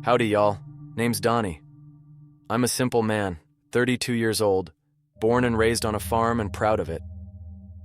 Howdy, y'all. Name's Donnie. I'm a simple man, 32 years old, born and raised on a farm and proud of it.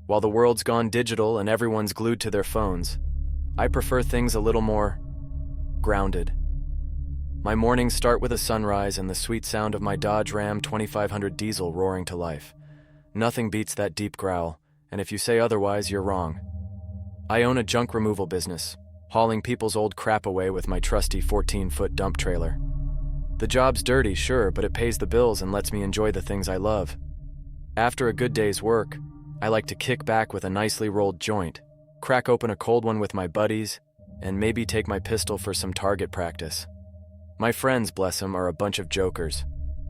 While the world's gone digital and everyone's glued to their phones, I prefer things a little more grounded. My mornings start with a sunrise and the sweet sound of my Dodge Ram 2500 diesel roaring to life. Nothing beats that deep growl, and if you say otherwise, you're wrong. I own a junk removal business, hauling people's old crap away with my trusty 14-foot dump trailer. The job's dirty, sure, but it pays the bills and lets me enjoy the things I love. After a good day's work, I like to kick back with a nicely rolled joint, crack open a cold one with my buddies, and maybe take my pistol for some target practice. My friends, bless them, are a bunch of jokers.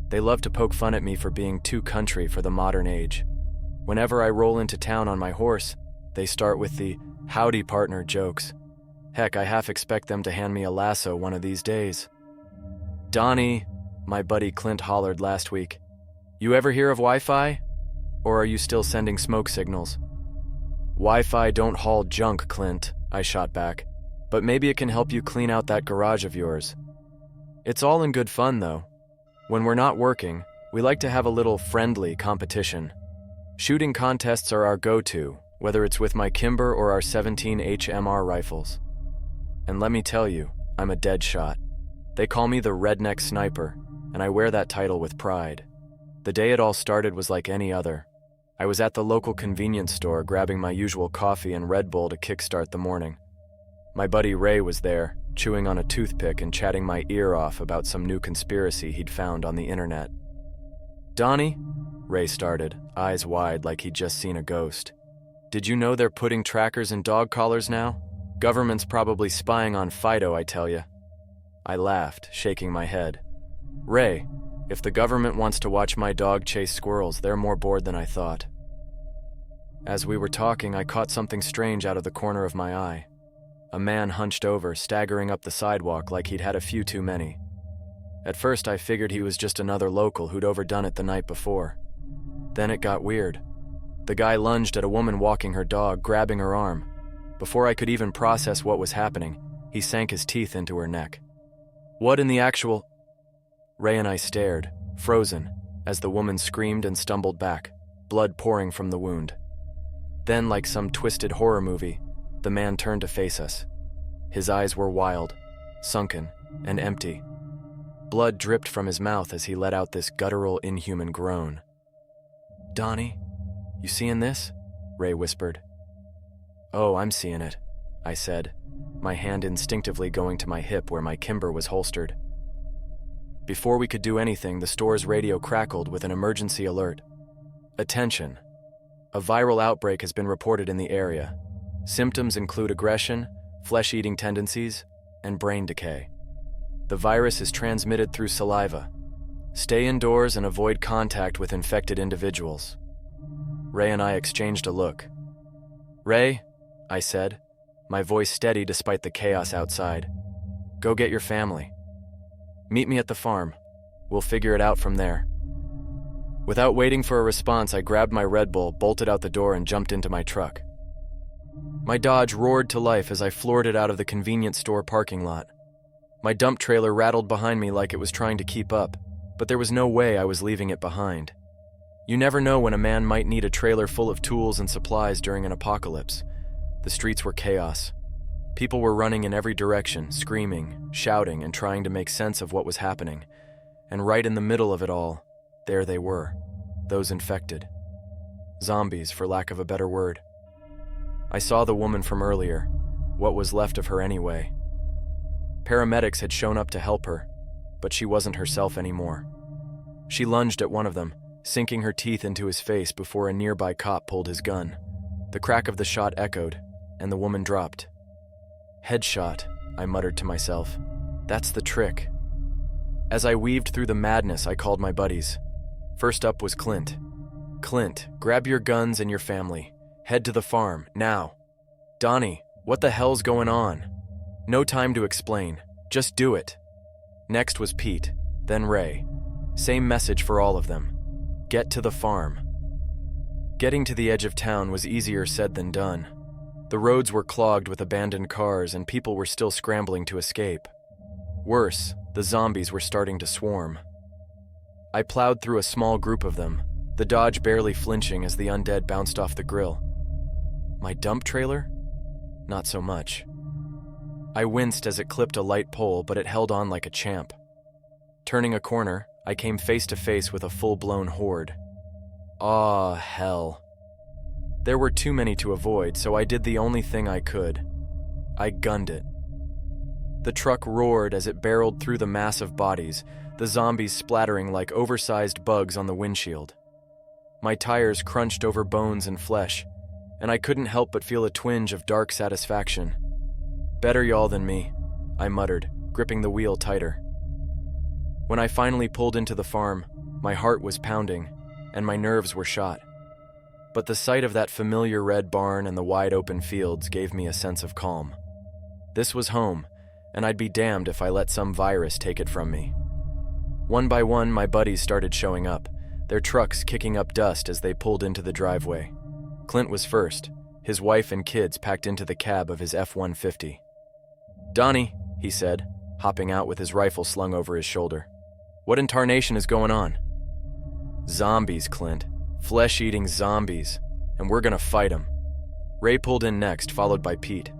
They love to poke fun at me for being too country for the modern age. Whenever I roll into town on my horse, they start with the "howdy partner" jokes. Heck, I half expect them to hand me a lasso one of these days. "Donnie," my buddy Clint hollered last week, "you ever hear of Wi-Fi? Or are you still sending smoke signals?" "Wi-Fi don't haul junk, Clint," I shot back, "but maybe it can help you clean out that garage of yours." It's all in good fun, though. When we're not working, we like to have a little friendly competition. Shooting contests are our go-to, whether it's with my Kimber or our 17 HMR rifles. And let me tell you, I'm a dead shot. They call me the redneck sniper, and I wear that title with pride. The day it all started was like any other. I was at the local convenience store grabbing my usual coffee and Red Bull to kickstart the morning. My buddy Ray was there, chewing on a toothpick and chatting my ear off about some new conspiracy he'd found on the internet. "Donnie," Ray started, eyes wide like he'd just seen a ghost. "Did you know they're putting trackers in dog collars now? Government's probably spying on Fido, I tell ya." I laughed, shaking my head. "Ray, if the government wants to watch my dog chase squirrels, they're more bored than I thought." As we were talking, I caught something strange out of the corner of my eye. A man hunched over, staggering up the sidewalk like he'd had a few too many. At first, I figured he was just another local who'd overdone it the night before. Then it got weird. The guy lunged at a woman walking her dog, grabbing her arm. Before I could even process what was happening, he sank his teeth into her neck. "What in the actual—" Ray and I stared, frozen, as the woman screamed and stumbled back, blood pouring from the wound. Then, like some twisted horror movie, the man turned to face us. His eyes were wild, sunken, and empty. Blood dripped from his mouth as he let out this guttural, inhuman groan. "Donnie, you seeing this?" Ray whispered. "Oh, I'm seeing it," I said, my hand instinctively going to my hip where my Kimber was holstered. Before we could do anything, the store's radio crackled with an emergency alert. "Attention! A viral outbreak has been reported in the area. Symptoms include aggression, flesh-eating tendencies, and brain decay. The virus is transmitted through saliva. Stay indoors and avoid contact with infected individuals." Ray and I exchanged a look. "Ray," I said, my voice steady despite the chaos outside, "go get your family. Meet me at the farm. We'll figure it out from there." Without waiting for a response, I grabbed my Red Bull, bolted out the door, and jumped into my truck. My Dodge roared to life as I floored it out of the convenience store parking lot. My dump trailer rattled behind me like it was trying to keep up, but there was no way I was leaving it behind. You never know when a man might need a trailer full of tools and supplies during an apocalypse. The streets were chaos. People were running in every direction, screaming, shouting, and trying to make sense of what was happening. And right in the middle of it all, there they were, those infected. Zombies, for lack of a better word. I saw the woman from earlier, what was left of her anyway. Paramedics had shown up to help her, but she wasn't herself anymore. She lunged at one of them, sinking her teeth into his face before a nearby cop pulled his gun. The crack of the shot echoed, and the woman dropped. "Headshot," I muttered to myself. "That's the trick." As I weaved through the madness, I called my buddies. First up was Clint. "Clint, grab your guns and your family. Head to the farm, now." "Donnie, what the hell's going on?" "No time to explain. Just do it." Next was Pete, then Ray. Same message for all of them. Get to the farm. Getting to the edge of town was easier said than done. The roads were clogged with abandoned cars and people were still scrambling to escape. Worse, The zombies were starting to swarm. I plowed through a small group of them, the Dodge barely flinching as the undead bounced off the grill. My dump trailer? Not so much. I winced as it clipped a light pole, but it held on like a champ. Turning a corner, I came face to face with a full-blown horde. Ah, hell. There were too many to avoid, so I did the only thing I could. I gunned it. The truck roared as it barreled through the mass of bodies, the zombies splattering like oversized bugs on the windshield. My tires crunched over bones and flesh, and I couldn't help but feel a twinge of dark satisfaction. Better y'all than me, I muttered, gripping the wheel tighter. When I finally pulled into the farm, my heart was pounding, and my nerves were shot. But the sight of that familiar red barn and the wide-open fields gave me a sense of calm. This was home, and I'd be damned if I let some virus take it from me. One by one, my buddies started showing up, their trucks kicking up dust as they pulled into the driveway. Clint was first, his wife and kids packed into the cab of his F-150. "Donnie," he said, hopping out with his rifle slung over his shoulder. "What in tarnation is going on?" "Zombies, Clint. Flesh-eating zombies, and we're gonna fight them." Ray pulled in next, followed by Pete.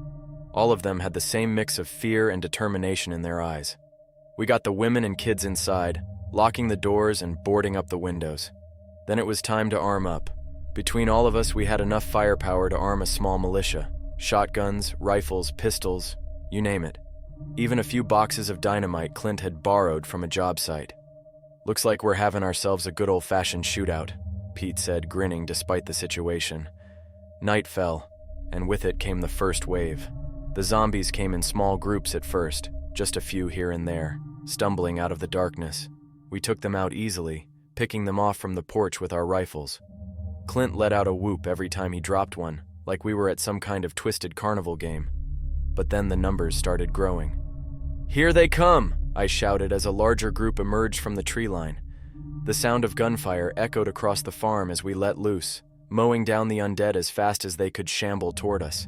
All of them had the same mix of fear and determination in their eyes. We got the women and kids inside, locking the doors and boarding up the windows. Then it was time to arm up. Between all of us, we had enough firepower to arm a small militia. Shotguns, rifles, pistols, you name it. Even a few boxes of dynamite Clint had borrowed from a job site. "Looks like we're having ourselves a good old-fashioned shootout," Pete said, grinning despite the situation. Night fell, and with it came the first wave. The zombies came in small groups at first, just a few here and there, stumbling out of the darkness. We took them out easily, picking them off from the porch with our rifles. Clint let out a whoop every time he dropped one, like we were at some kind of twisted carnival game. But then the numbers started growing. "Here they come!" I shouted as a larger group emerged from the tree line. The sound of gunfire echoed across the farm as we let loose, mowing down the undead as fast as they could shamble toward us.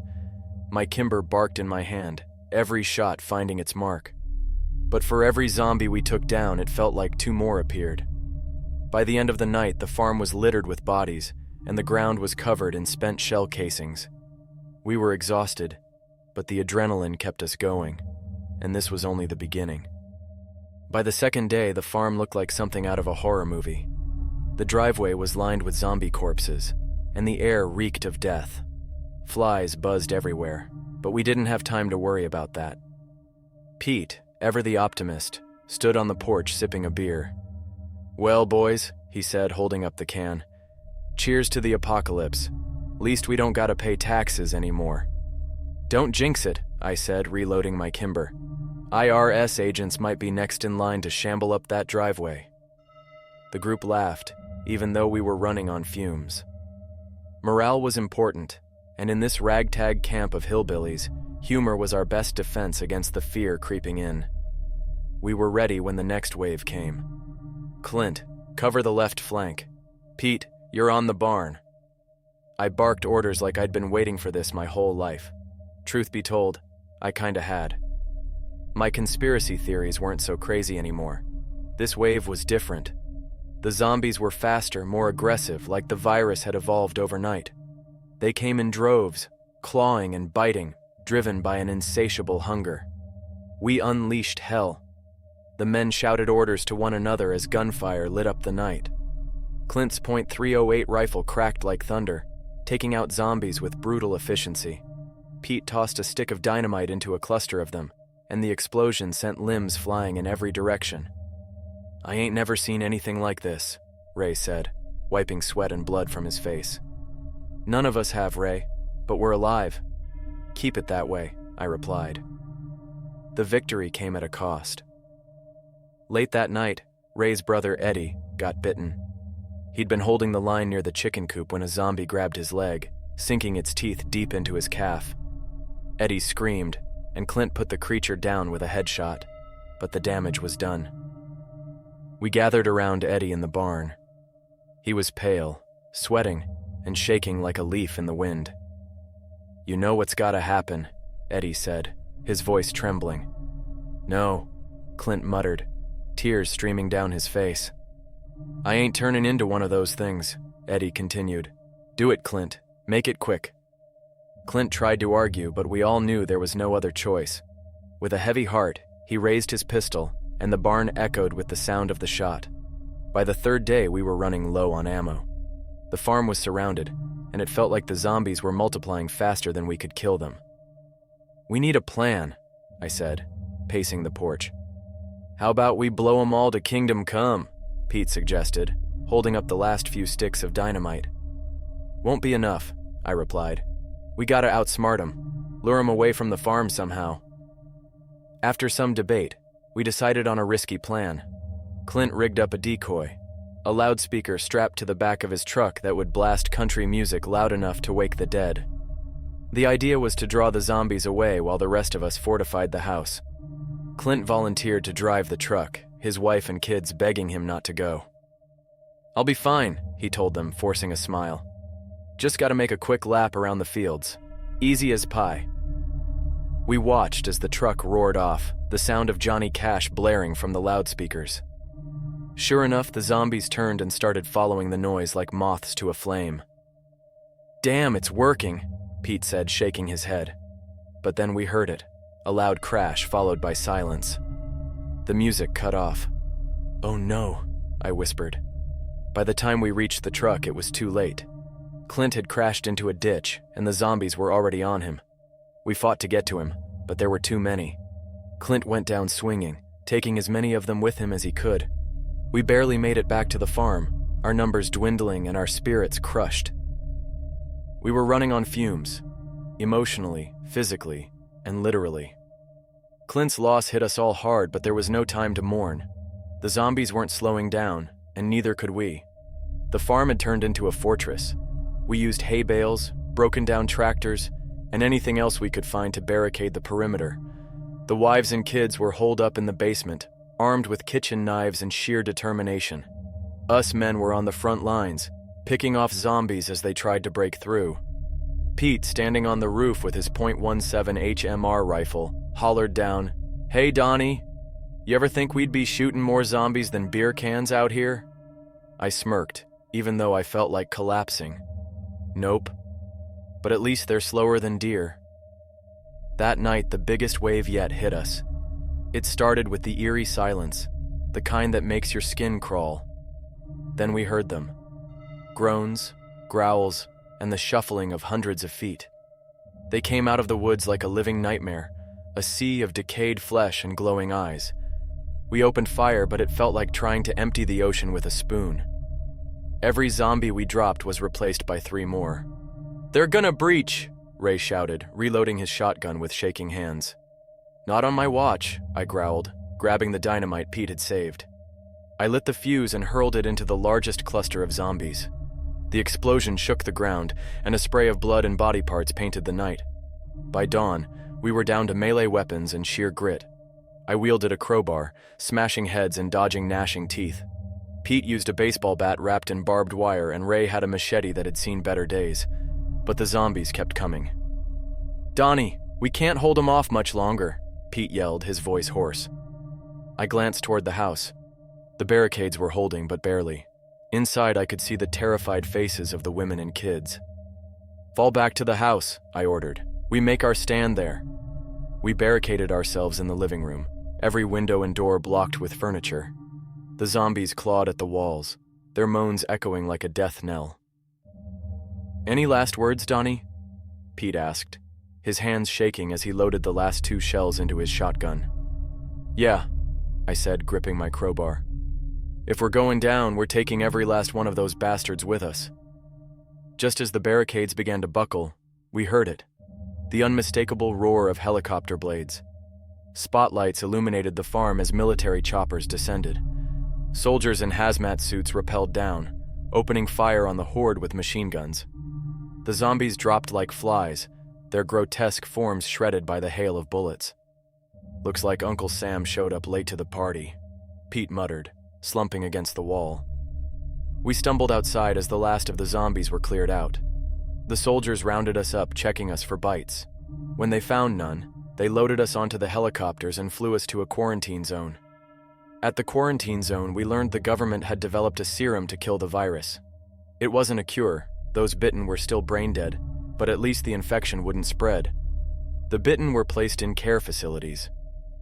My Kimber barked in my hand, every shot finding its mark. But for every zombie we took down, it felt like two more appeared. By the end of the night, the farm was littered with bodies, and the ground was covered in spent shell casings. We were exhausted, but the adrenaline kept us going, and this was only the beginning. By the second day, the farm looked like something out of a horror movie. The driveway was lined with zombie corpses, and the air reeked of death. Flies buzzed everywhere, but we didn't have time to worry about that. Pete, ever the optimist, stood on the porch sipping a beer. "Well, boys," he said, holding up the can, "cheers to the apocalypse. Least we don't gotta pay taxes anymore." "Don't jinx it," I said, reloading my Kimber. "IRS agents might be next in line to shamble up that driveway." The group laughed, even though we were running on fumes. Morale was important, and in this ragtag camp of hillbillies, humor was our best defense against the fear creeping in. We were ready when the next wave came. "Clint, cover the left flank. Pete, you're on the barn." I barked orders like I'd been waiting for this my whole life. Truth be told, I kinda had. My conspiracy theories weren't so crazy anymore. This wave was different. The zombies were faster, more aggressive, like the virus had evolved overnight. They came in droves, clawing and biting, driven by an insatiable hunger. We unleashed hell. The men shouted orders to one another as gunfire lit up the night. Clint's .308 rifle cracked like thunder, taking out zombies with brutal efficiency. Pete tossed a stick of dynamite into a cluster of them, and the explosion sent limbs flying in every direction. "I ain't never seen anything like this," Ray said, wiping sweat and blood from his face. "None of us have, Ray, but we're alive." "Keep it that way," I replied. The victory came at a cost. Late that night, Ray's brother Eddie got bitten. He'd been holding the line near the chicken coop when a zombie grabbed his leg, sinking its teeth deep into his calf. Eddie screamed, and Clint put the creature down with a headshot, but the damage was done. We gathered around Eddie in the barn. He was pale, sweating, and shaking like a leaf in the wind. "You know what's gotta happen," Eddie said, his voice trembling. "No, Clint muttered, tears streaming down his face. I ain't turning into one of those things, Eddie continued. Do it, Clint. Make it quick. Clint tried to argue, but we all knew there was no other choice. With a heavy heart, he raised his pistol, and the barn echoed with the sound of the shot. By the third day, we were running low on ammo. The farm was surrounded, and it felt like the zombies were multiplying faster than we could kill them. We need a plan, I said, pacing the porch. How about we blow 'em all to kingdom come, Pete suggested, holding up the last few sticks of dynamite. Won't be enough, I replied. We gotta outsmart 'em, lure 'em away from the farm somehow. After some debate, we decided on a risky plan. Clint rigged up a decoy, a loudspeaker strapped to the back of his truck that would blast country music loud enough to wake the dead. The idea was to draw the zombies away while the rest of us fortified the house. Clint volunteered to drive the truck, his wife and kids begging him not to go. I'll be fine, he told them, forcing a smile. Just gotta make a quick lap around the fields. Easy as pie. We watched as the truck roared off, the sound of Johnny Cash blaring from the loudspeakers. Sure enough, the zombies turned and started following the noise like moths to a flame. Damn, it's working, Pete said, shaking his head. But then we heard it, a loud crash followed by silence. The music cut off. Oh no, I whispered. By the time we reached the truck, it was too late. Clint had crashed into a ditch, and the zombies were already on him. We fought to get to him, but there were too many. Clint went down swinging, taking as many of them with him as he could. We barely made it back to the farm, our numbers dwindling and our spirits crushed. We were running on fumes, emotionally, physically, and literally. Clint's loss hit us all hard, but there was no time to mourn. The zombies weren't slowing down, and neither could we. The farm had turned into a fortress. We used hay bales, broken down tractors, and anything else we could find to barricade the perimeter. The wives and kids were holed up in the basement, armed with kitchen knives and sheer determination. Us men were on the front lines, picking off zombies as they tried to break through. Pete, standing on the roof with his .17 HMR rifle, hollered down, "Hey Donnie, you ever think we'd be shooting more zombies than beer cans out here?" I smirked, even though I felt like collapsing. Nope. But at least they're slower than deer. That night, the biggest wave yet hit us. It started with the eerie silence, the kind that makes your skin crawl. Then we heard them. Groans, growls, and the shuffling of hundreds of feet. They came out of the woods like a living nightmare, a sea of decayed flesh and glowing eyes. We opened fire, but it felt like trying to empty the ocean with a spoon. Every zombie we dropped was replaced by 3 more. "They're gonna breach," Ray shouted, reloading his shotgun with shaking hands. "Not on my watch," I growled, grabbing the dynamite Pete had saved. I lit the fuse and hurled it into the largest cluster of zombies. The explosion shook the ground, and a spray of blood and body parts painted the night. By dawn, we were down to melee weapons and sheer grit. I wielded a crowbar, smashing heads and dodging gnashing teeth. Pete used a baseball bat wrapped in barbed wire, and Ray had a machete that had seen better days. But the zombies kept coming. "Donnie, we can't hold them off much longer," Pete yelled, his voice hoarse. I glanced toward the house. The barricades were holding, but barely. Inside, I could see the terrified faces of the women and kids. "Fall back to the house," I ordered. "We make our stand there." We barricaded ourselves in the living room, every window and door blocked with furniture. The zombies clawed at the walls, their moans echoing like a death knell. "Any last words, Donnie?" Pete asked, his hands shaking as he loaded the last 2 shells into his shotgun. "Yeah," I said, gripping my crowbar. "If we're going down, we're taking every last one of those bastards with us." Just as the barricades began to buckle, we heard it, the unmistakable roar of helicopter blades. Spotlights illuminated the farm as military choppers descended. Soldiers in hazmat suits rappelled down, opening fire on the horde with machine guns. The zombies dropped like flies, their grotesque forms shredded by the hail of bullets. "Looks like Uncle Sam showed up late to the party," Pete muttered, slumping against the wall. We stumbled outside as the last of the zombies were cleared out. The soldiers rounded us up, checking us for bites. When they found none, they loaded us onto the helicopters and flew us to a quarantine zone, At the quarantine zone, we learned the government had developed a serum to kill the virus. It wasn't a cure, those bitten were still brain dead, but at least the infection wouldn't spread. The bitten were placed in care facilities,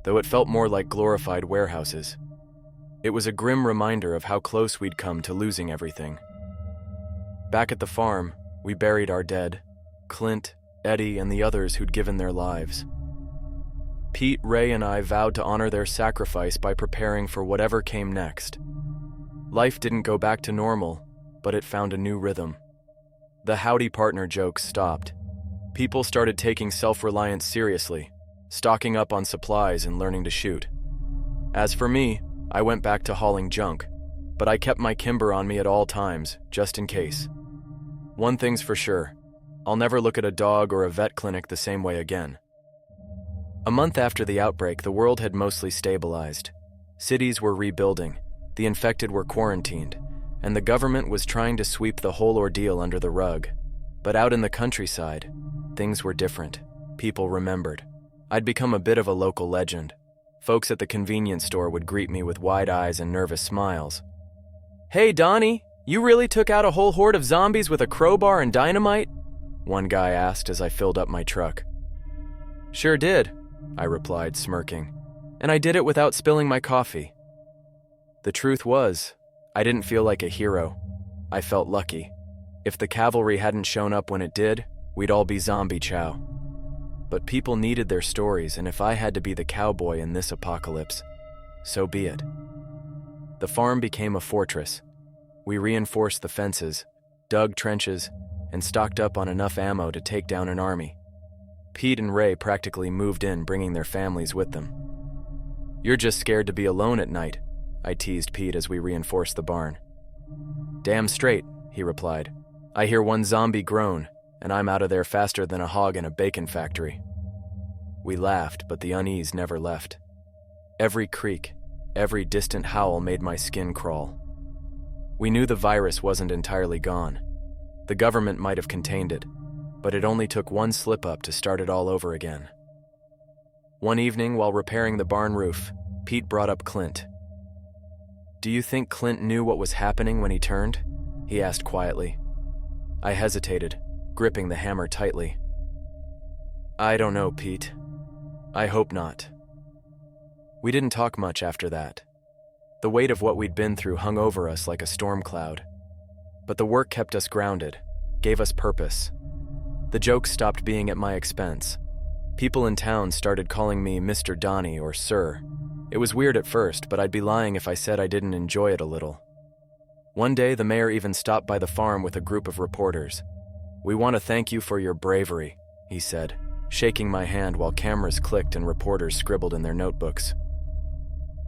though it felt more like glorified warehouses. It was a grim reminder of how close we'd come to losing everything. Back at the farm, we buried our dead, Clint, Eddie, and the others who'd given their lives. Pete, Ray, and I vowed to honor their sacrifice by preparing for whatever came next. Life didn't go back to normal, but it found a new rhythm. The howdy partner jokes stopped. People started taking self-reliance seriously, stocking up on supplies and learning to shoot. As for me, I went back to hauling junk, but I kept my Kimber on me at all times, just in case. One thing's for sure, I'll never look at a dog or a vet clinic the same way again. A month after the outbreak, the world had mostly stabilized. Cities were rebuilding, the infected were quarantined, and the government was trying to sweep the whole ordeal under the rug. But out in the countryside, things were different. People remembered. I'd become a bit of a local legend. Folks at the convenience store would greet me with wide eyes and nervous smiles. "Hey, Donnie, you really took out a whole horde of zombies with a crowbar and dynamite?" one guy asked as I filled up my truck. "Sure did," I replied, smirking. "And I did it without spilling my coffee." The truth was, I didn't feel like a hero. I felt lucky. If the cavalry hadn't shown up when it did, we'd all be zombie chow. But people needed their stories, and if I had to be the cowboy in this apocalypse, so be it. The farm became a fortress. We reinforced the fences, dug trenches, and stocked up on enough ammo to take down an army. Pete and Ray practically moved in, bringing their families with them. "You're just scared to be alone at night," I teased Pete as we reinforced the barn. "Damn straight," he replied. "I hear one zombie groan, and I'm out of there faster than a hog in a bacon factory." We laughed, but the unease never left. Every creak, every distant howl made my skin crawl. We knew the virus wasn't entirely gone. The government might have contained it, but it only took one slip-up to start it all over again. One evening, while repairing the barn roof, Pete brought up Clint. "Do you think Clint knew what was happening when he turned?" he asked quietly. I hesitated, gripping the hammer tightly. "I don't know, Pete. I hope not." We didn't talk much after that. The weight of what we'd been through hung over us like a storm cloud. But the work kept us grounded, gave us purpose. The jokes stopped being at my expense. People in town started calling me Mr. Donnie or Sir. It was weird at first, but I'd be lying if I said I didn't enjoy it a little. One day, the mayor even stopped by the farm with a group of reporters. "We want to thank you for your bravery," he said, shaking my hand while cameras clicked and reporters scribbled in their notebooks.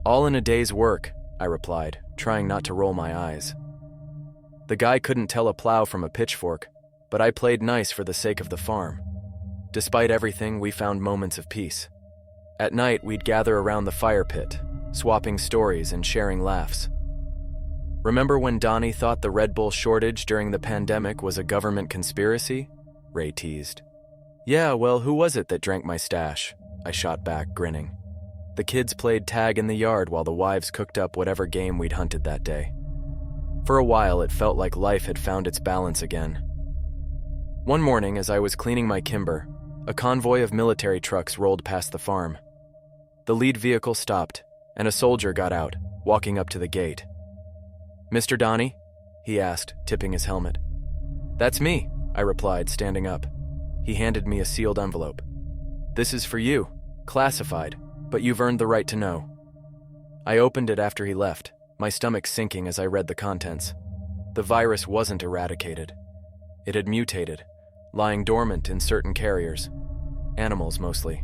"All in a day's work," I replied, trying not to roll my eyes. The guy couldn't tell a plow from a pitchfork, but I played nice for the sake of the farm. Despite everything, we found moments of peace. At night, we'd gather around the fire pit, swapping stories and sharing laughs. "Remember when Donnie thought the Red Bull shortage during the pandemic was a government conspiracy?" Ray teased. "Yeah, well, who was it that drank my stash?" I shot back, grinning. The kids played tag in the yard while the wives cooked up whatever game we'd hunted that day. For a while, it felt like life had found its balance again. One morning, as I was cleaning my Kimber, a convoy of military trucks rolled past the farm. The lead vehicle stopped, and a soldier got out, walking up to the gate. "Mr. Donnie?" he asked, tipping his helmet. "That's me," I replied, standing up. He handed me a sealed envelope. "This is for you, classified, but you've earned the right to know." I opened it after he left, my stomach sinking as I read the contents. The virus wasn't eradicated. It had mutated, lying dormant in certain carriers. Animals, mostly.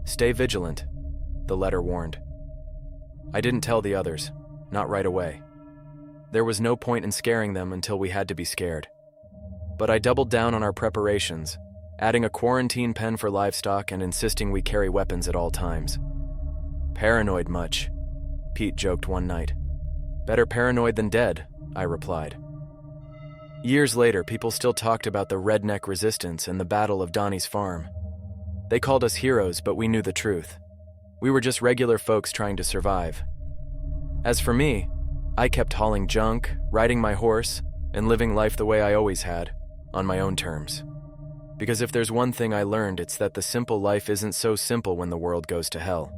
"Stay vigilant," the letter warned. I didn't tell the others, not right away. There was no point in scaring them until we had to be scared. But I doubled down on our preparations, adding a quarantine pen for livestock and insisting we carry weapons at all times. "Paranoid much?" Pete joked one night. "Better paranoid than dead," I replied. Years later, people still talked about the redneck resistance and the Battle of Donnie's farm. They called us heroes, but we knew the truth. We were just regular folks trying to survive, As for me, I kept hauling junk, riding my horse, and living life the way I always had, on my own terms. Because if there's one thing I learned, it's that the simple life isn't so simple when the world goes to hell.